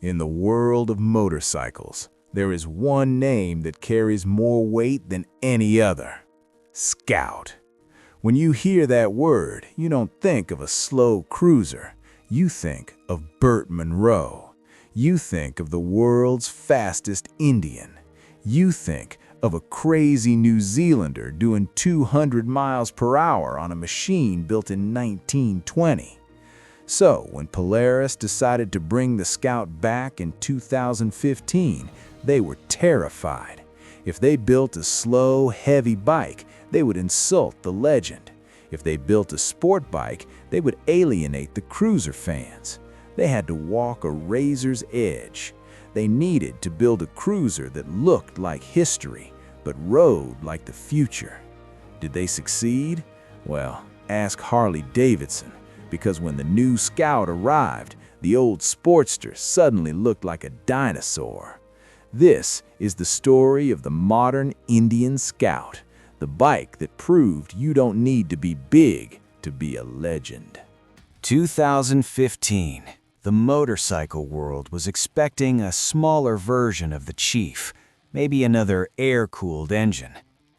In the world of motorcycles, there is one name that carries more weight than any other: Scout. When you hear that word, you don't think of a slow cruiser. You think of Burt Munro. You think of the world's fastest Indian. You think of a crazy New Zealander doing 200 miles per hour on a machine built in 1920. So, when Polaris decided to bring the Scout back in 2015, they were terrified. If they built a slow, heavy bike, they would insult the legend. If they built a sport bike, they would alienate the cruiser fans. They had to walk a razor's edge. They needed to build a cruiser that looked like history, but rode like the future. Did they succeed? Well, ask Harley-Davidson, because when the new Scout arrived, the old Sportster suddenly looked like a dinosaur. This is the story of the modern Indian Scout, the bike that proved you don't need to be big to be a legend. 2015. The motorcycle world was expecting a smaller version of the Chief, maybe another air-cooled engine.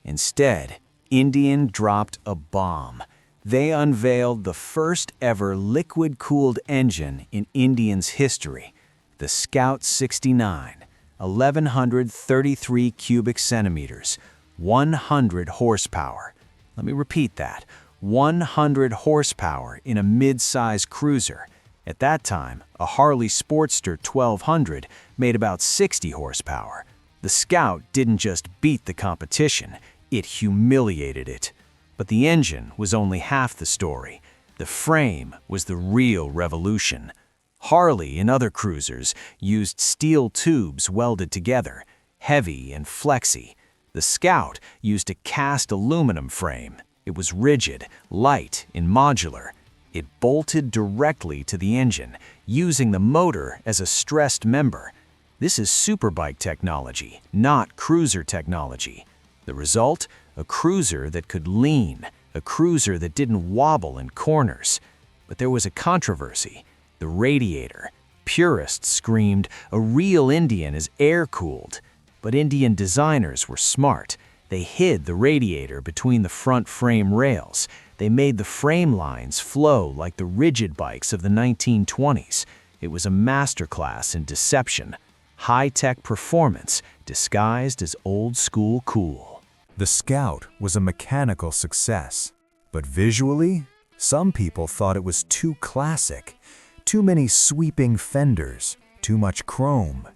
Instead, Indian dropped a bomb. They unveiled the first ever liquid-cooled engine in Indian's history, the Scout 69, 1,133 cubic centimeters, 100 horsepower. Let me repeat that, 100 horsepower in a mid-size cruiser. At that time, a Harley Sportster 1200 made about 60 horsepower. The Scout didn't just beat the competition, it humiliated it. But the engine was only half the story. The frame was the real revolution. Harley and other cruisers used steel tubes welded together, heavy and flexy. The Scout used a cast aluminum frame. It was rigid, light, and modular. It bolted directly to the engine, using the motor as a stressed member. This is superbike technology, not cruiser technology. The result? A cruiser that could lean, a cruiser that didn't wobble in corners. But there was a controversy: the radiator. Purists screamed, a real Indian is air-cooled. But Indian designers were smart. They hid the radiator between the front frame rails. They made the frame lines flow like the rigid bikes of the 1920s. It was a masterclass in deception. High-tech performance disguised as old-school cool. The Scout was a mechanical success, but visually, some people thought it was too classic. Too many sweeping fenders, too much chrome.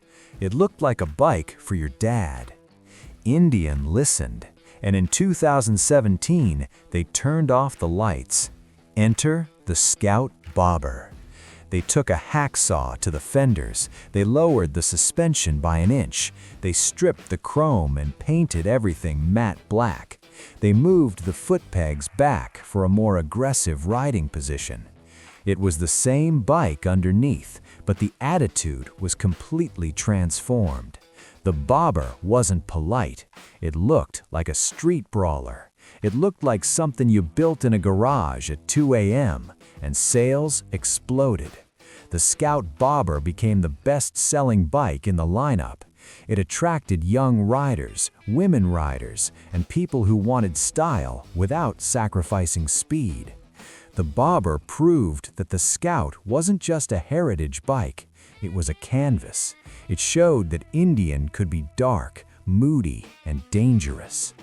It looked like a bike for your dad. Indian listened, and in 2017, they turned off the lights. Enter the Scout Bobber. They took a hacksaw to the fenders. They lowered the suspension by an inch. They stripped the chrome and painted everything matte black. They moved the foot pegs back for a more aggressive riding position. It was the same bike underneath, but the attitude was completely transformed. The Bobber wasn't polite. It looked like a street brawler. It looked like something you built in a garage at 2 a.m., and sales exploded. The Scout Bobber became the best-selling bike in the lineup. It attracted young riders, women riders, and people who wanted style without sacrificing speed. The Bobber proved that the Scout wasn't just a heritage bike, it was a canvas. It showed that Indian could be dark, moody, and dangerous.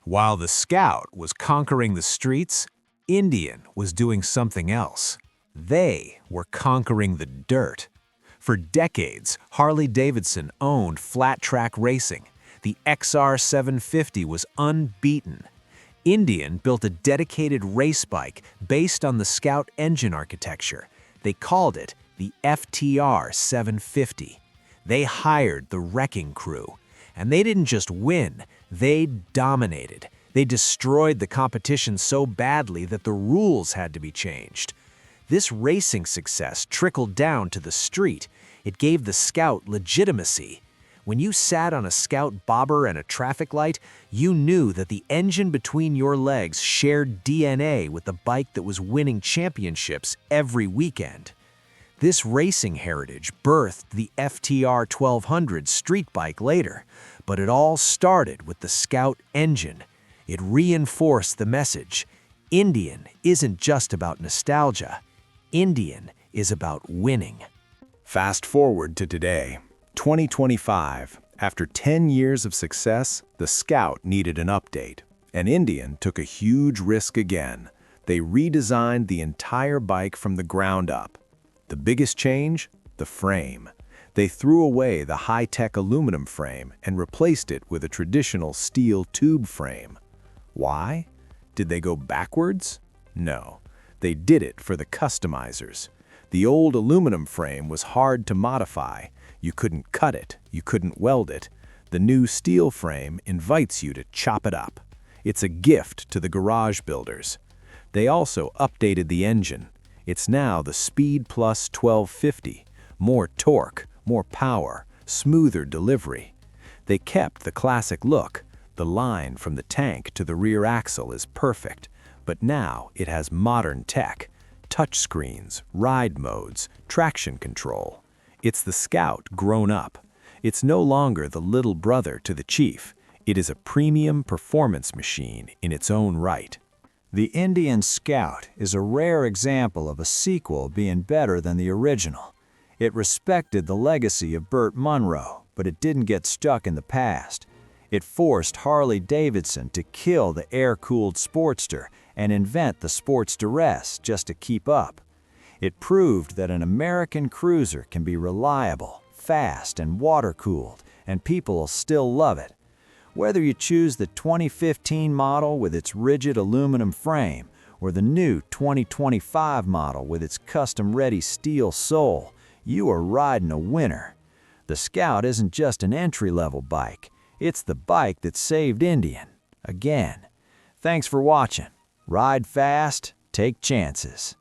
While the Scout was conquering the streets, Indian was doing something else. They were conquering the dirt. For decades, Harley-Davidson owned flat-track racing. The XR 750 was unbeaten. Indian built a dedicated race bike based on the Scout engine architecture. They called it the FTR 750. They hired the wrecking crew. And they didn't just win, they dominated. They destroyed the competition so badly that the rules had to be changed. This racing success trickled down to the street. It gave the Scout legitimacy. When you sat on a Scout Bobber and a traffic light, you knew that the engine between your legs shared DNA with the bike that was winning championships every weekend. This racing heritage birthed the FTR 1200 street bike later, but it all started with the Scout engine. It reinforced the message: Indian isn't just about nostalgia. Indian is about winning. Fast forward to today, 2025. After 10 years of success, the Scout needed an update, and Indian took a huge risk again. They redesigned the entire bike from the ground up. The biggest change? The frame. They threw away the high-tech aluminum frame and replaced it with a traditional steel tube frame. Why? Did they go backwards? No. They did it for the customizers. The old aluminum frame was hard to modify. You couldn't cut it, you couldn't weld it. The new steel frame invites you to chop it up. It's a gift to the garage builders. They also updated the engine. It's now the Speed Plus 1250. More torque, more power, smoother delivery. They kept the classic look. The line from the tank to the rear axle is perfect, but now it has modern tech. Touchscreens, ride modes, traction control. It's the Scout grown up. It's no longer the little brother to the Chief. It is a premium performance machine in its own right. The Indian Scout is a rare example of a sequel being better than the original. It respected the legacy of Burt Munro, but it didn't get stuck in the past. It forced Harley-Davidson to kill the air-cooled Sportster and invent the Sportster S just to keep up. It proved that an American cruiser can be reliable, fast, and water-cooled, and people will still love it. Whether you choose the 2015 model with its rigid aluminum frame or the new 2025 model with its custom-ready steel sole, you are riding a winner. The Scout isn't just an entry-level bike. It's the bike that saved Indian. Again. Thanks for watching. Ride fast, take chances.